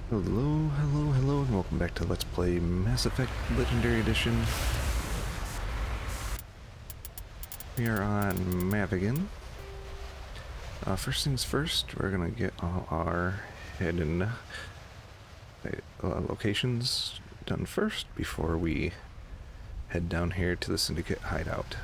Hello, hello, hello, and welcome back to Let's Play Mass Effect Legendary Edition. We are on Mavigan. First things first, we're gonna get all our hidden locations done first before we head down here to the Syndicate hideout.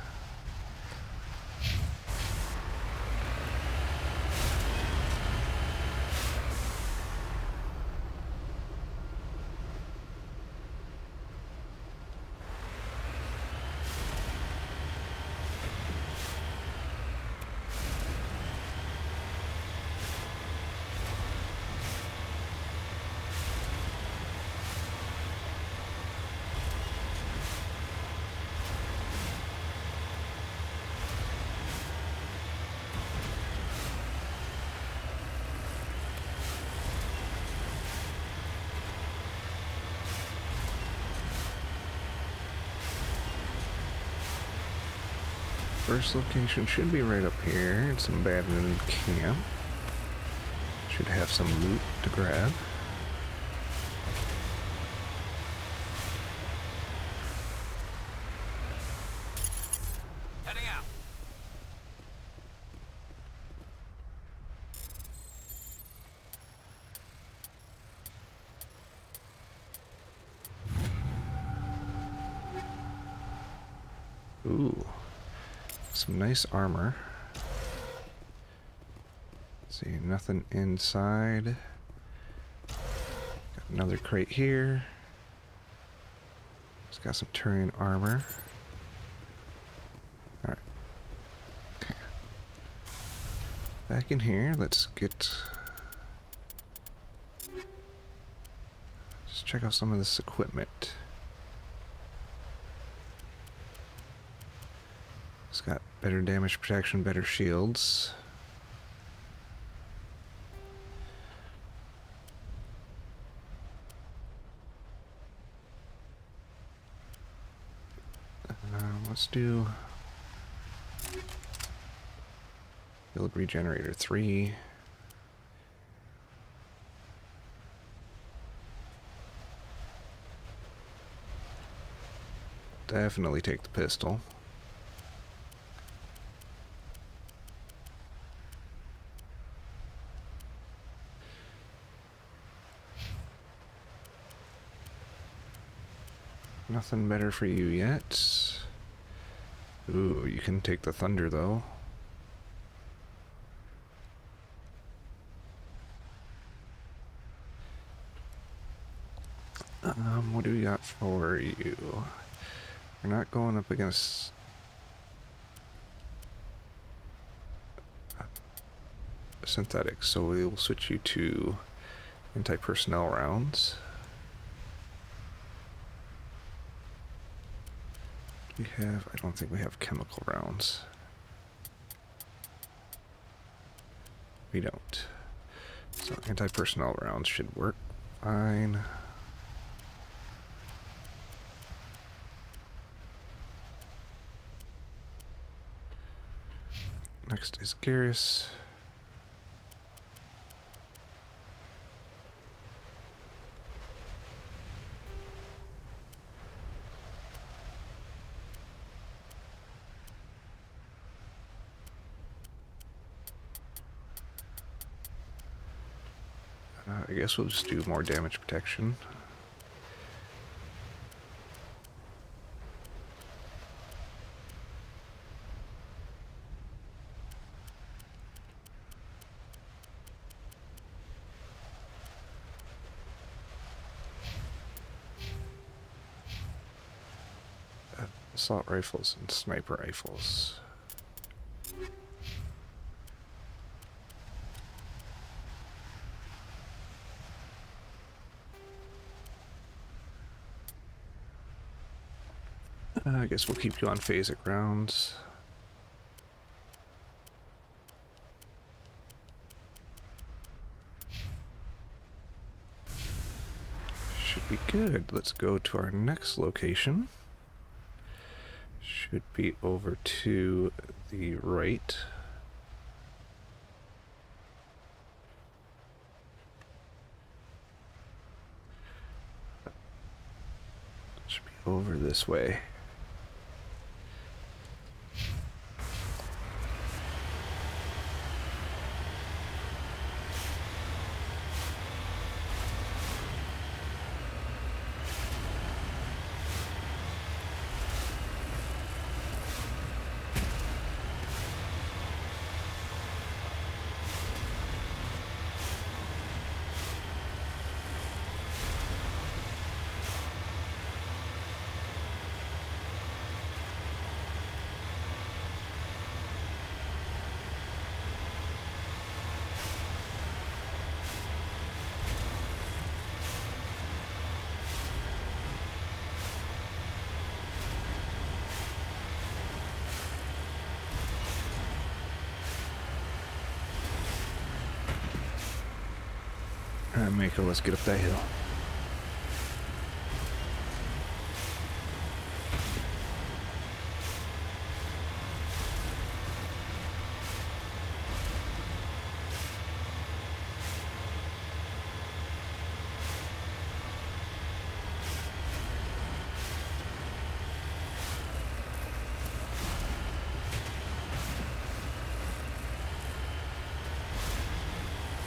First location should be right up here. It's an abandoned camp. Should have some loot to grab. Heading out. Ooh. Some nice armor. Let's see, nothing inside. Got another crate here. It's got some Turian armor. Alright. Back in here, let's get... Just check out some of this equipment. It's got better damage protection, better shields. Let's do build regenerator 3. Definitely take the pistol. Nothing better for you yet. Ooh, you can take the thunder though. What do we got for you? We're not going up against synthetics, so we will switch you to anti-personnel rounds. We have, I don't think we have chemical rounds. We don't. So anti-personnel rounds should work fine. Next is Garrus. I guess we'll just do more damage protection. Assault rifles and sniper rifles. I guess we'll keep you on phasic rounds. Should be good. Let's go to our next location. Should be over to the right. over this way. Alright, Mako, let's get up that hill.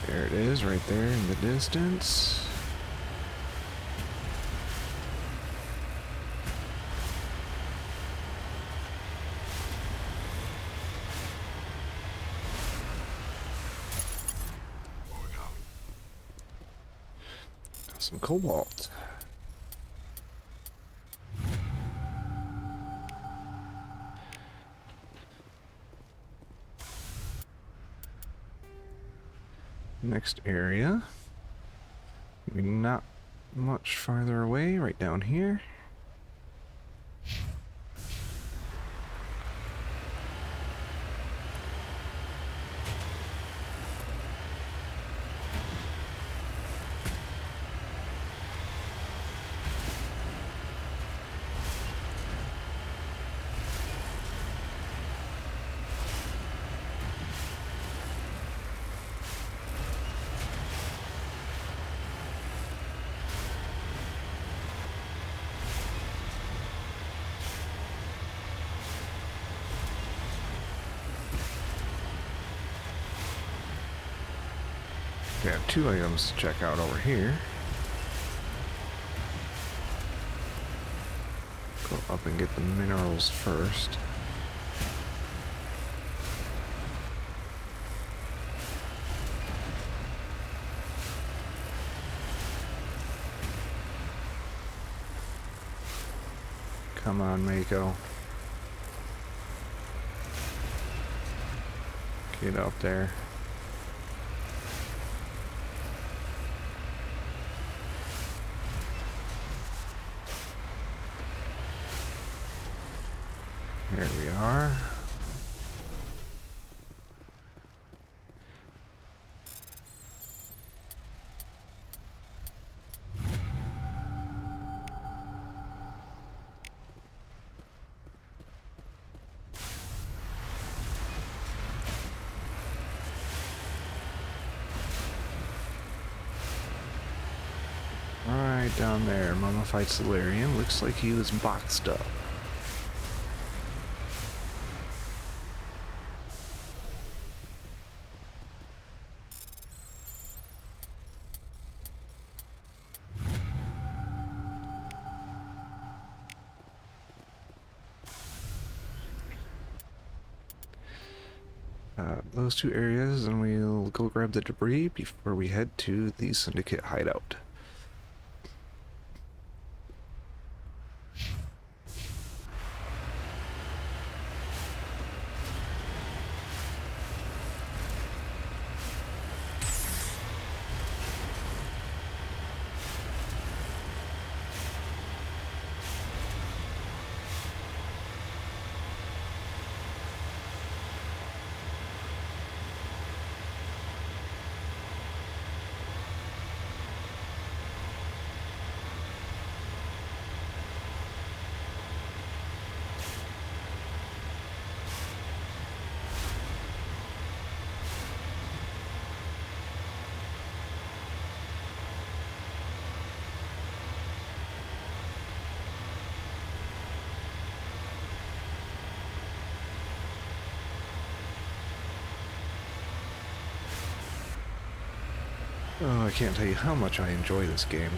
There it is, right there in the distance. Some cobalt. Next area. Maybe not much farther away, right down here. We have 2 items to check out over here. Go up and get the minerals first. Come on, Mako. Get up there. There we are. Right down there, mummified Solarian. Looks like he was boxed up. Those 2 areas, and we'll go grab the debris before we head to the Syndicate hideout. Oh, I can't tell you how much I enjoy this game.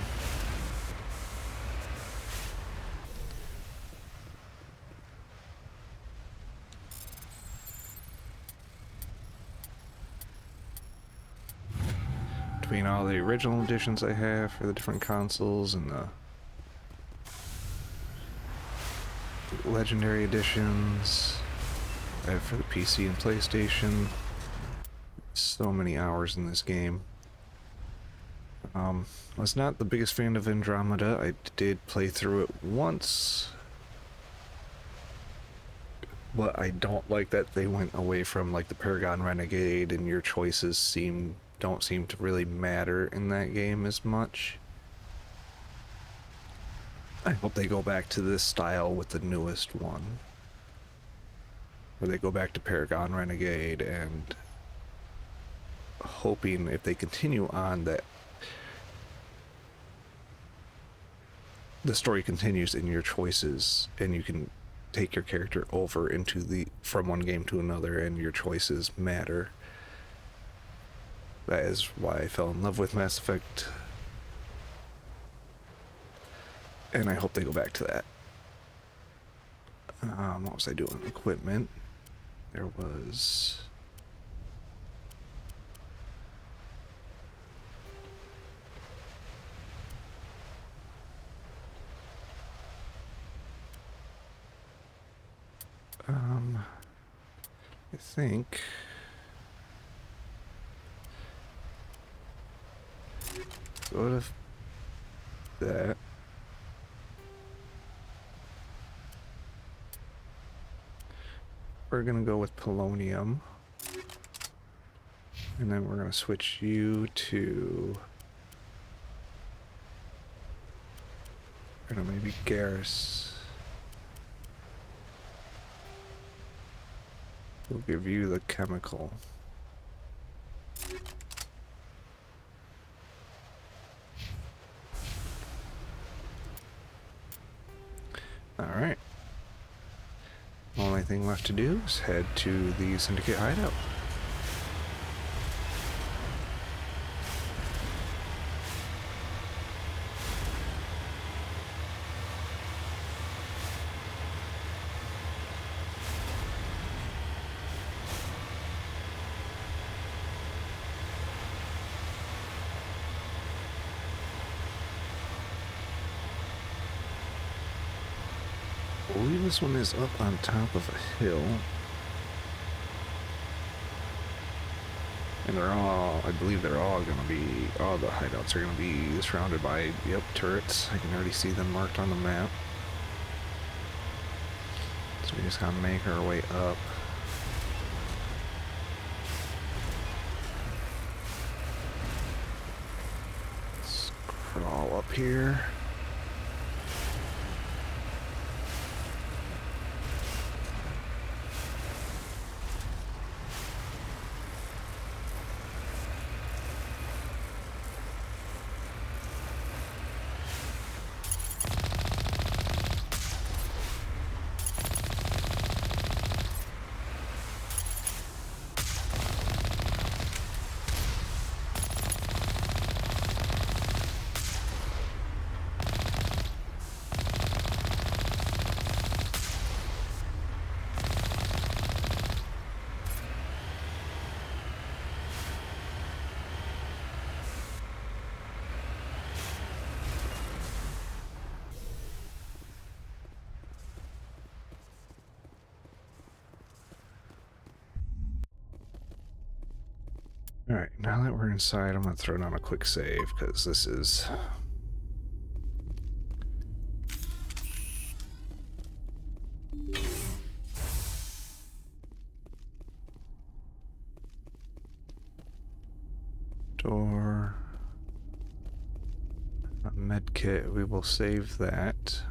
Between all the original editions I have for the different consoles and the legendary editions I have for the PC and PlayStation, so many hours in this game. I was not the biggest fan of Andromeda. I did play through it once, but I don't like that they went away from like the Paragon Renegade and your choices don't seem to really matter in that game as much. I hope they go back to this style with the newest one, where they go back to Paragon Renegade, and hoping if they continue on that the story continues in your choices and you can take your character over into from one game to another and your choices matter. That is why I fell in love with Mass Effect, and I hope they go back to that. What was I doing? Equipment. There was... I think... Go to that. We're gonna go with polonium. And then we're gonna switch you to... maybe Garrus. We'll give you the chemical. Alright. Only thing left to do is head to the Syndicate hideout. I believe this one is up on top of a hill. And I believe they're all gonna be, all the hideouts are gonna be surrounded by, yep, turrets. I can already see them marked on the map. So we just gotta make our way up. Let's crawl up here. Alright, now that we're inside, I'm going to throw down a quick save, because this is... Door... A med kit, we will save that.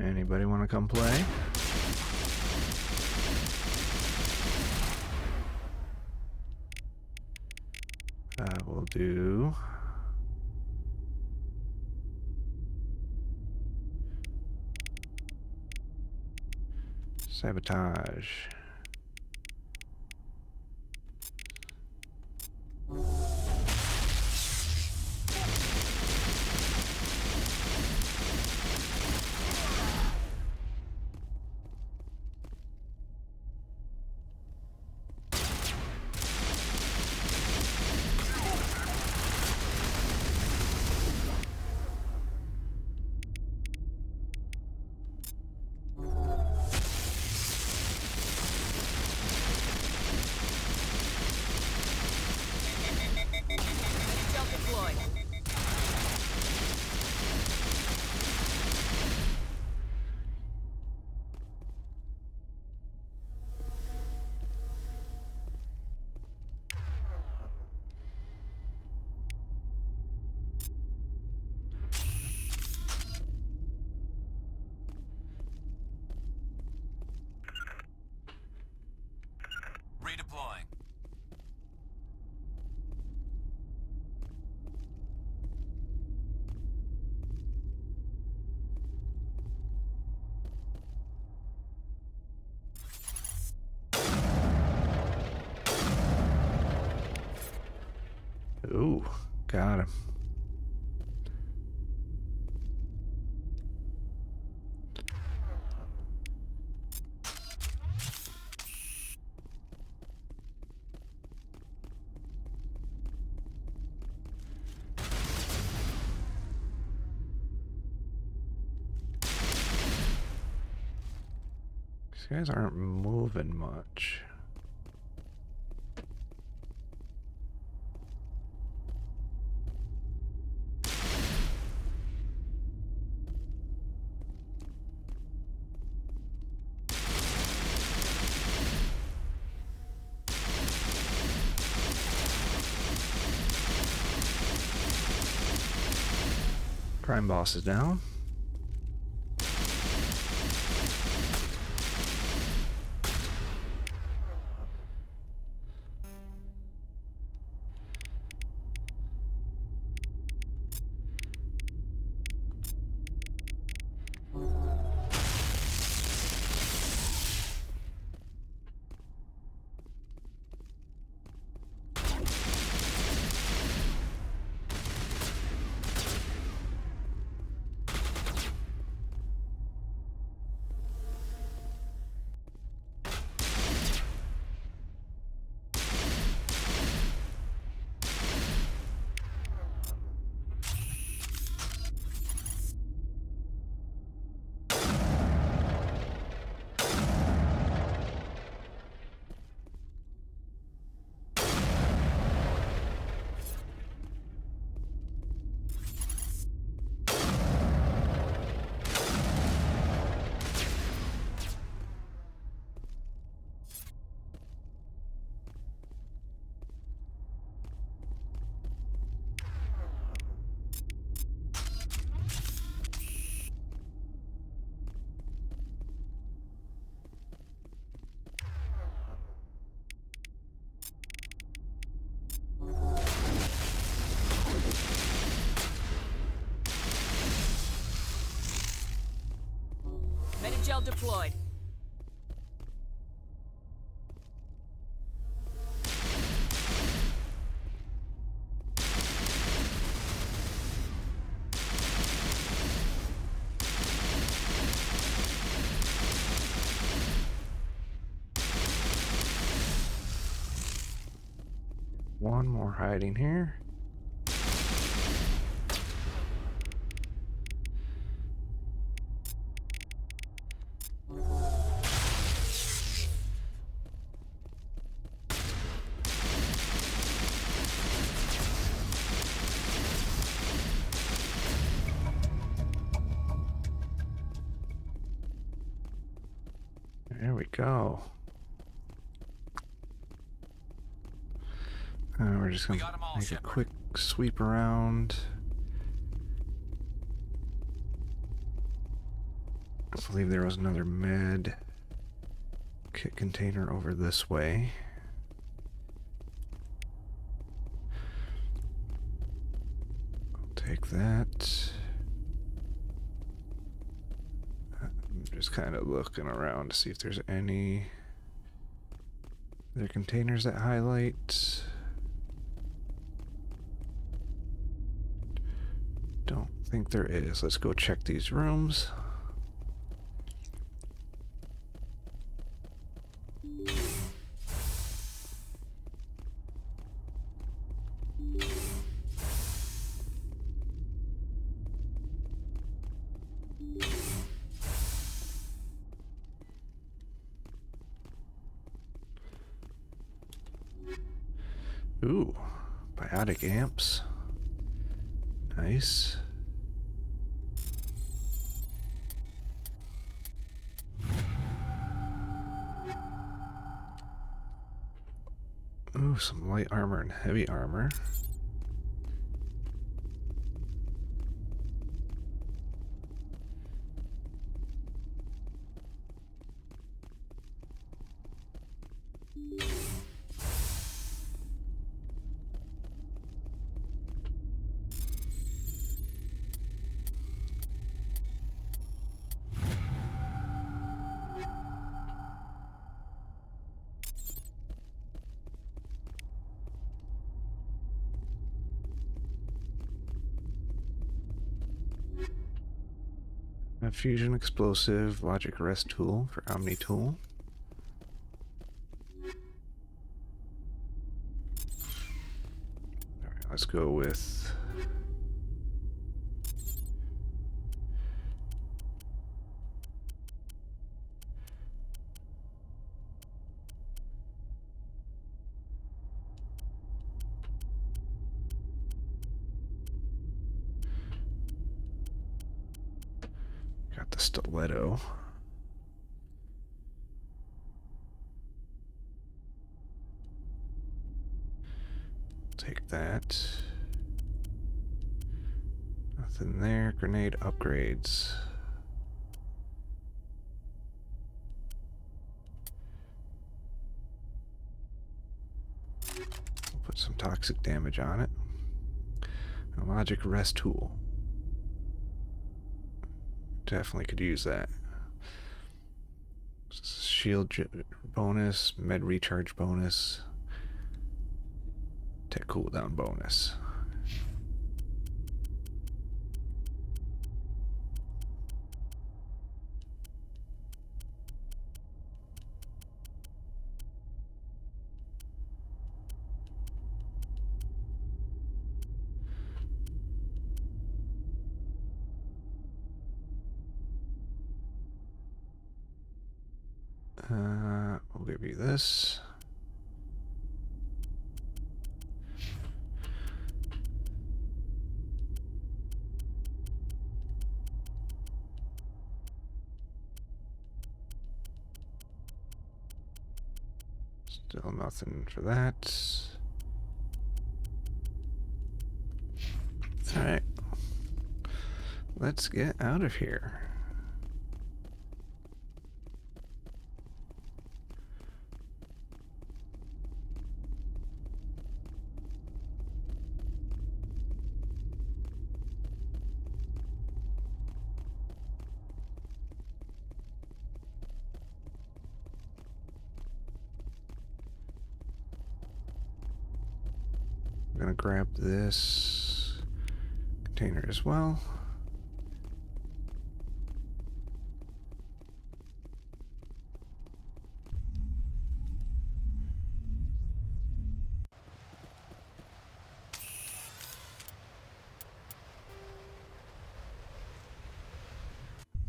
Anybody want to come play? We'll do... Sabotage. Redeploying. Ooh, got him. These guys aren't moving much. Crime boss is down. Gel deployed. One more hiding here. There we go. We're just gonna make a Shepard. quick sweep around. I believe there was another med kit container over this way. I'll take that. I'm just kind of looking around to see if there's any other containers that highlight. Don't think there is. Let's go check these rooms. Ooh, biotic amps. Nice. Ooh, some light armor and heavy armor. A fusion explosive, logic rest tool for Omni tool. All right, let's go with got the stiletto. Take that. Nothing there. Grenade upgrades. We'll put some toxic damage on it. A logic rest tool. Definitely could use that. Shield bonus, med recharge bonus, tech cooldown bonus. We'll give you this. Still nothing for that. All right. Let's get out of here. I'm gonna grab this container as well.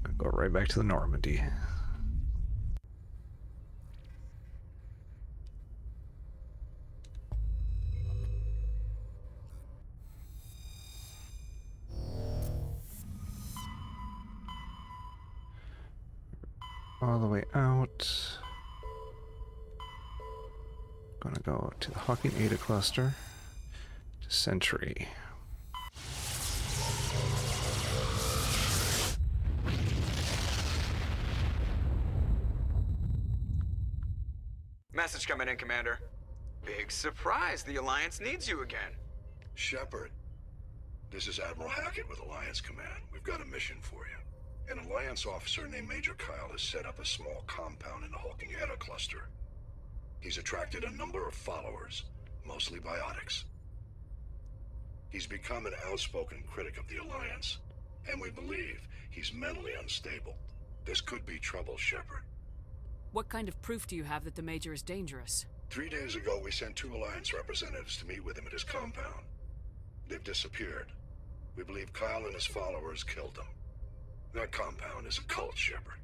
I'll go right back to the Normandy. All the way out. Gonna go to the Hawking Ada cluster, to Sentry. Message coming in, Commander. Big surprise, the Alliance needs you again. Shepard, this is Admiral Hackett with Alliance Command. We've got a mission for you. An Alliance officer named Major Kyle has set up a small compound in the Hulking Eta cluster. He's attracted a number of followers, mostly biotics. He's become an outspoken critic of the Alliance, and we believe he's mentally unstable. This could be trouble, Shepard. What kind of proof do you have that the Major is dangerous? 3 days ago, we sent 2 Alliance representatives to meet with him at his compound. They've disappeared. We believe Kyle and his followers killed them. That compound is a cult, Shepard.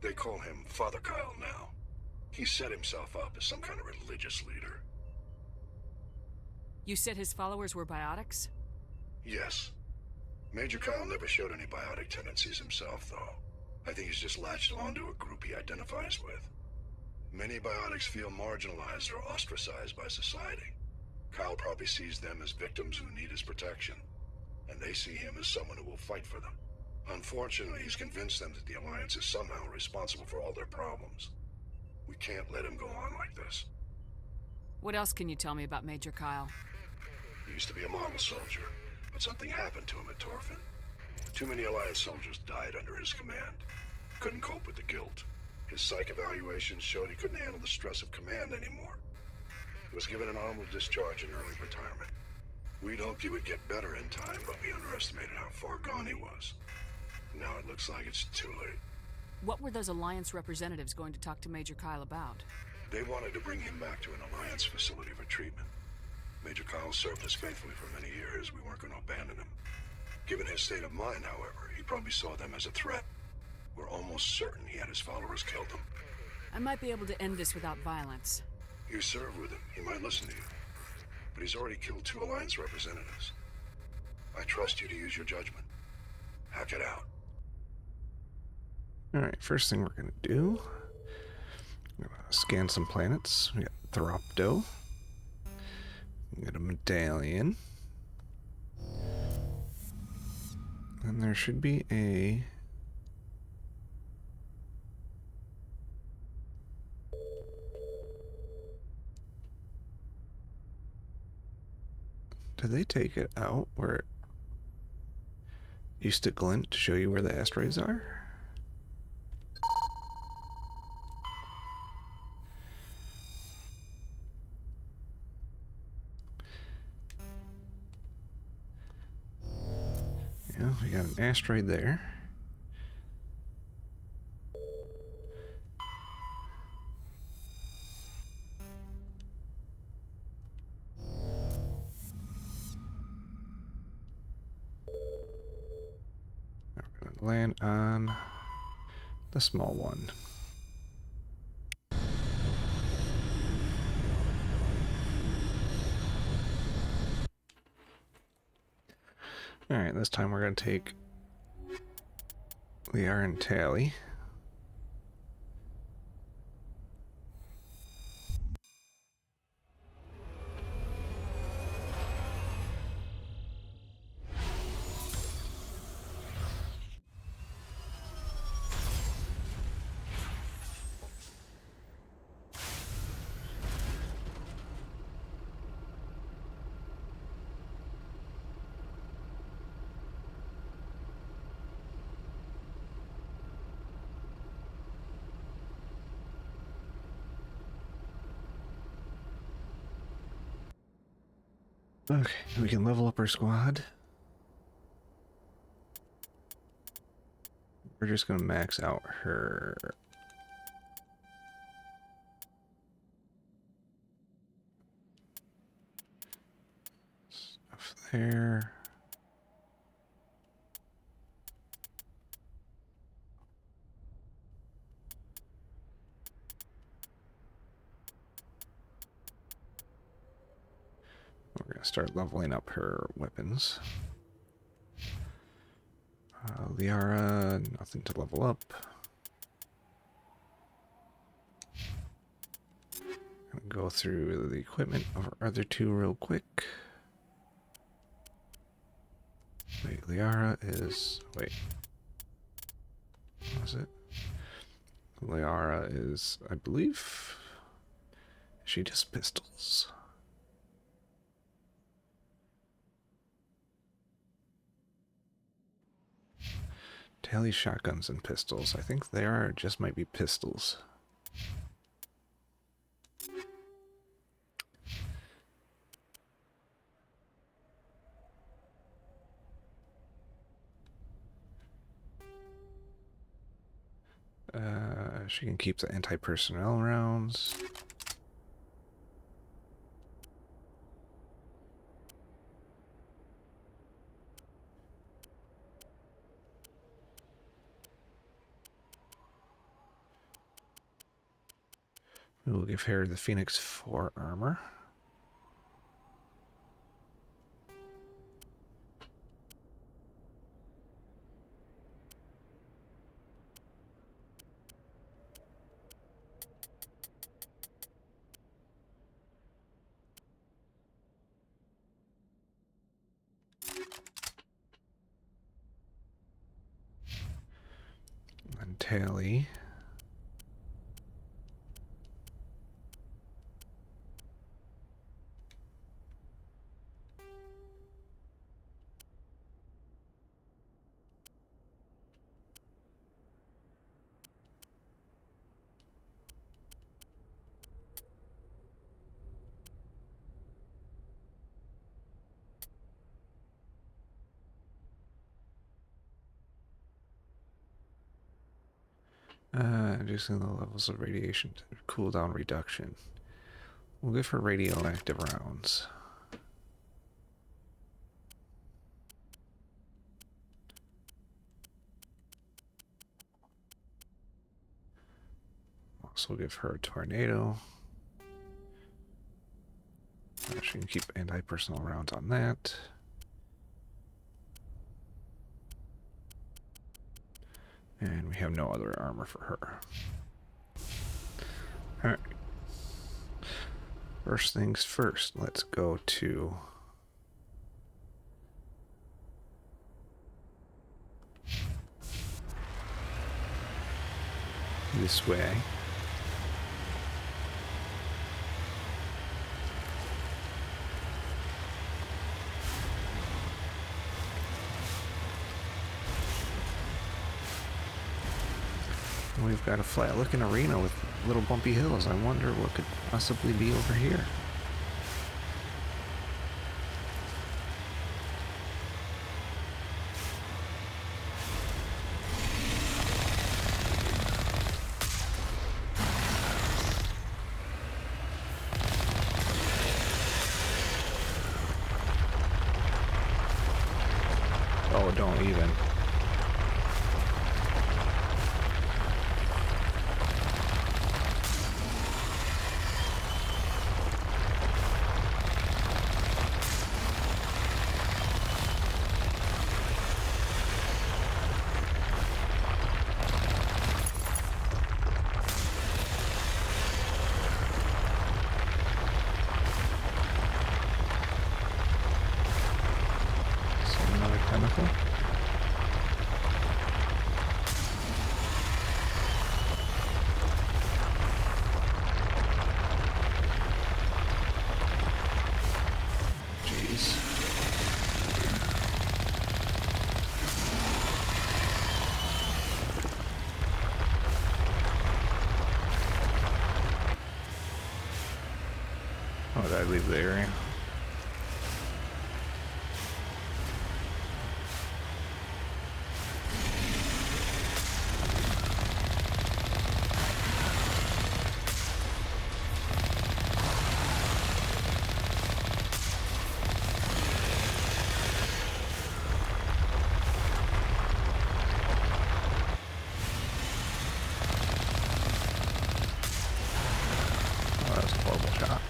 They call him Father Kyle now. He set himself up as some kind of religious leader. You said his followers were biotics? Yes. Major Kyle never showed any biotic tendencies himself, though. I think he's just latched onto a group he identifies with. Many biotics feel marginalized or ostracized by society. Kyle probably sees them as victims who need his protection, and they see him as someone who will fight for them. Unfortunately, he's convinced them that the Alliance is somehow responsible for all their problems. We can't let him go on like this. What else can you tell me about Major Kyle? He used to be a model soldier, but something happened to him at Torfin. Too many Alliance soldiers died under his command. Couldn't cope with the guilt. His psych evaluations showed he couldn't handle the stress of command anymore. He was given an honorable discharge and early retirement. We'd hoped he would get better in time, but we underestimated how far gone he was. Now it looks like it's too late. What were those Alliance representatives going to talk to Major Kyle about? They wanted to bring him back to an Alliance facility for treatment. Major Kyle served us faithfully for many years. We weren't going to abandon him. Given his state of mind, however, he probably saw them as a threat. We're almost certain he had his followers killed him. I might be able to end this without violence. You served with him. He might listen to you. But he's already killed 2 Alliance representatives. I trust you to use your judgment. Hack it out. Alright, first thing we're going to do, I'm going to scan some planets. We got Thropdo. We got a medallion. And there should be a... Did they take it out where it used to glint to show you where the asteroids are? Yeah, we got an asteroid there. Now we're going to land on the small one. Alright, this time we're going to take Liara and Tally. Okay, we can level up our squad. We're just gonna max out her stuff there. We're going to start leveling up her weapons. Liara, nothing to level up. Gonna go through the equipment of our other 2 real quick. Wait, Liara is... Wait. What was it? Liara is, I believe... She just pistols. Tally shotguns and pistols. I think they are just might be pistols. She can keep the anti-personnel rounds. We'll give her the Phoenix 4 armor. And Tally. Reducing the levels of radiation to cooldown reduction. We'll give her radioactive rounds. Also give her a tornado. She can keep anti-personnel rounds on that. And we have no other armor for her. Alright. First things first, let's go to this way. We've got a flat-looking arena with little bumpy hills. I wonder what could possibly be over here. Oh, don't even. Chemical. Jeez. Oh, did I leave the area? Oh, that was a horrible shot.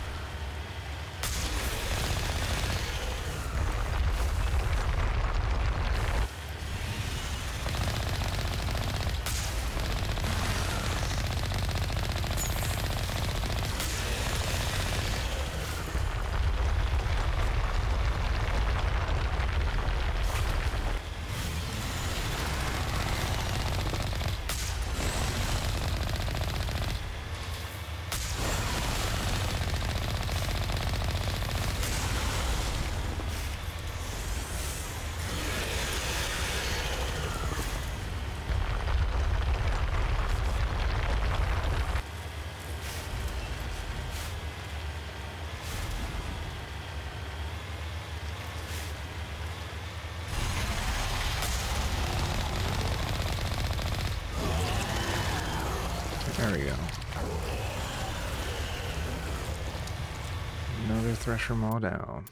There we go. Another Thresher Maw down.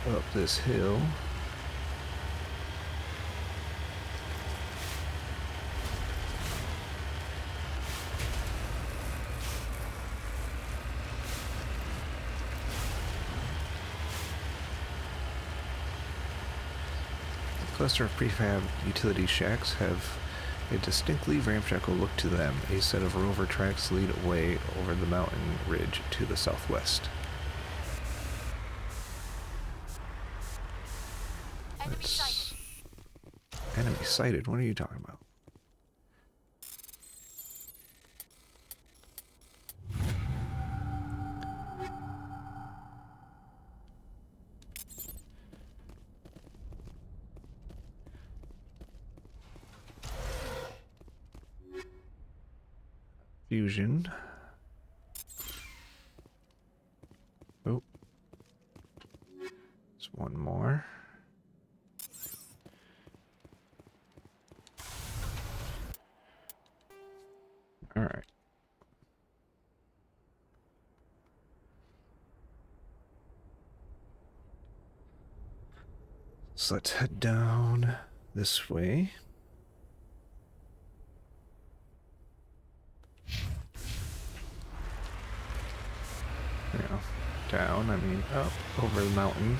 Up this hill. The cluster of prefab utility shacks have a distinctly ramshackle look to them. A set of rover tracks lead away over the mountain ridge to the southwest. Enemy sighted. Enemy sighted? What are you talking about? Fusion. Oh. There's one more. All right. So let's head down this way. You know, down, I mean up, over the mountain.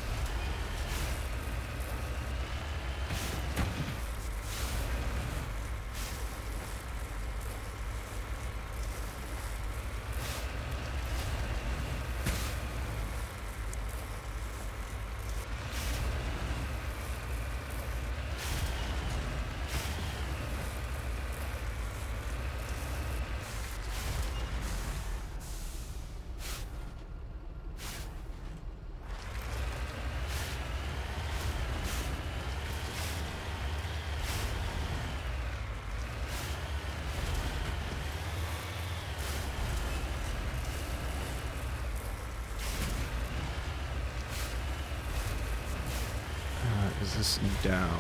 Is this down?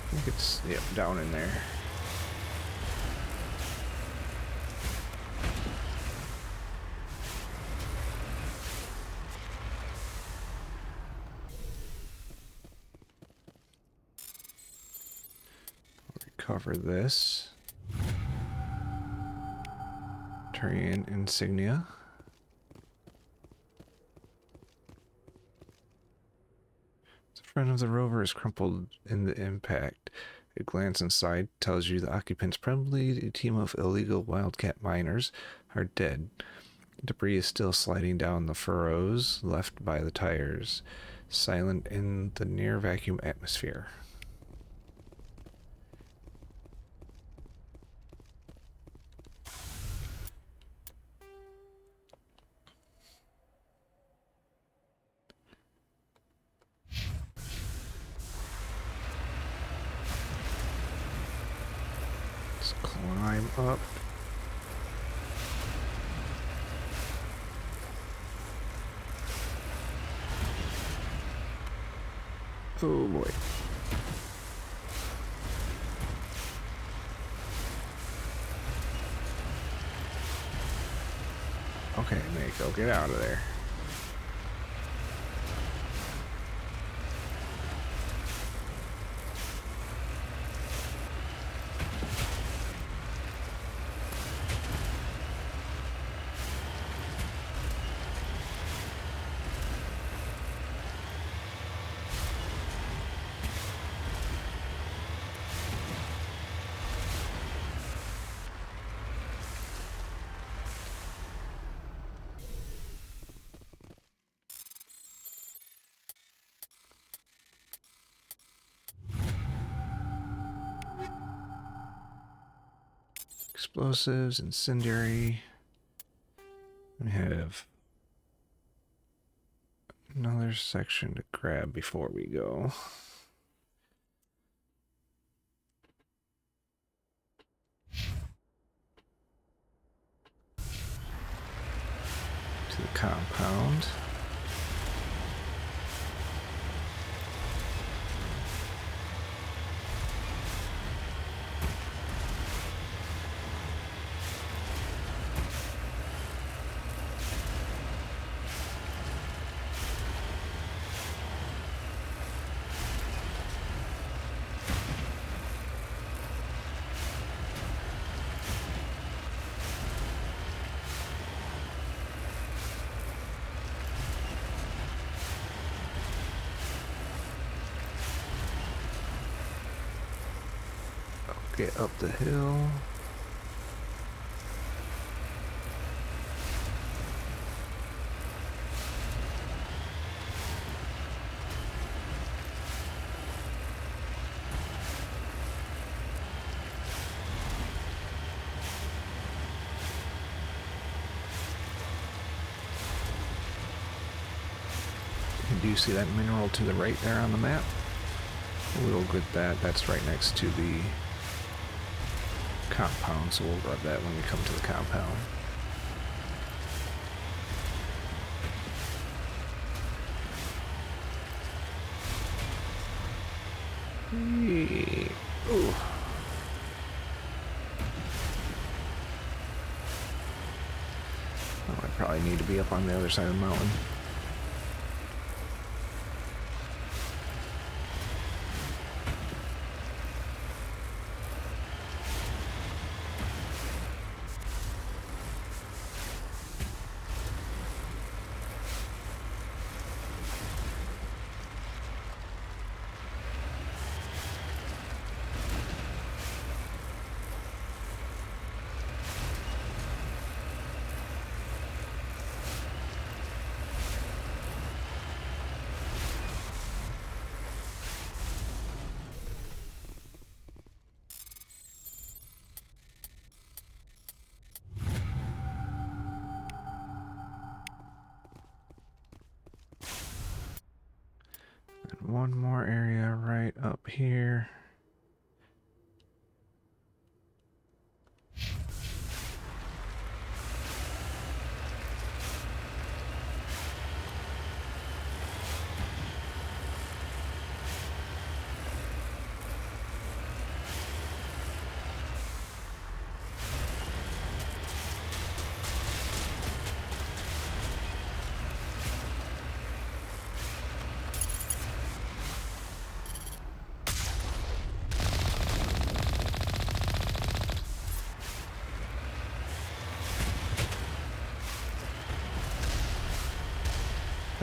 I think it's, yep, down in there. Recover this. Turian insignia. The front of the rover is crumpled in the impact. A glance inside tells you the occupants, probably a team of illegal wildcat miners, are dead. Debris is still sliding down the furrows left by the tires, silent in the near vacuum atmosphere. Climb up. Oh boy. Okay, Mako, get out of there. Explosives, incendiary. We have another section to grab before we go. To the compound. Get up the hill. Do you see that mineral to the right there on the map? We'll get that. That's right next to the compound, so we'll grab that when we come to the compound. Ooh. Oh, I probably need to be up on the other side of the mountain. One more area right up here.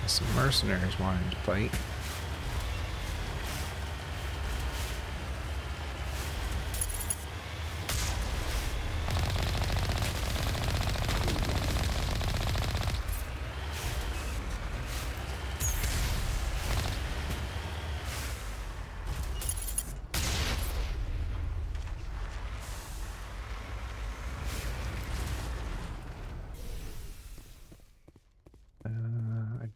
Some mercenaries wanting to fight.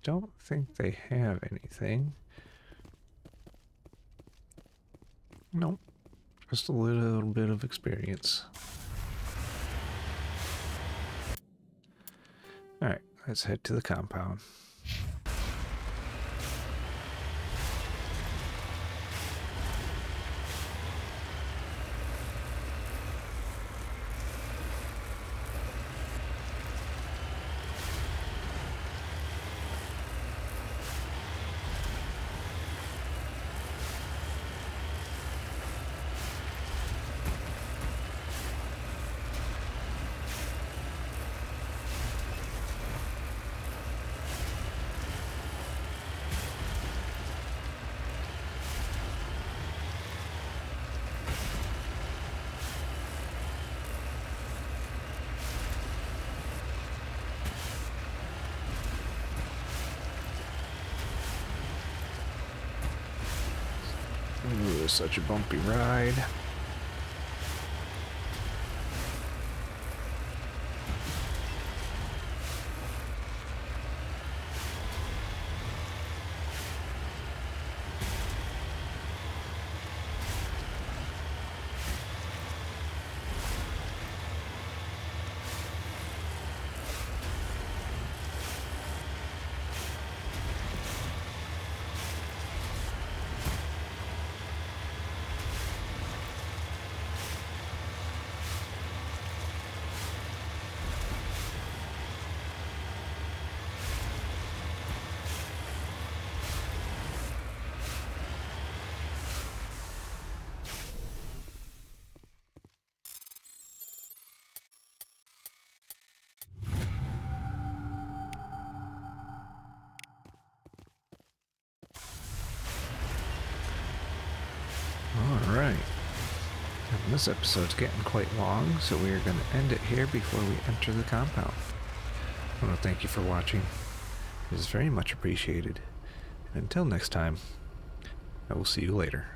Don't think they have anything. Nope. Just a little bit of experience. Alright, let's head to the compound. Ooh, such a bumpy ride. this episode's getting quite long, so we are going to end it here before we enter the compound. I want to thank you for watching. It is very much appreciated. And until next time, I will see you later.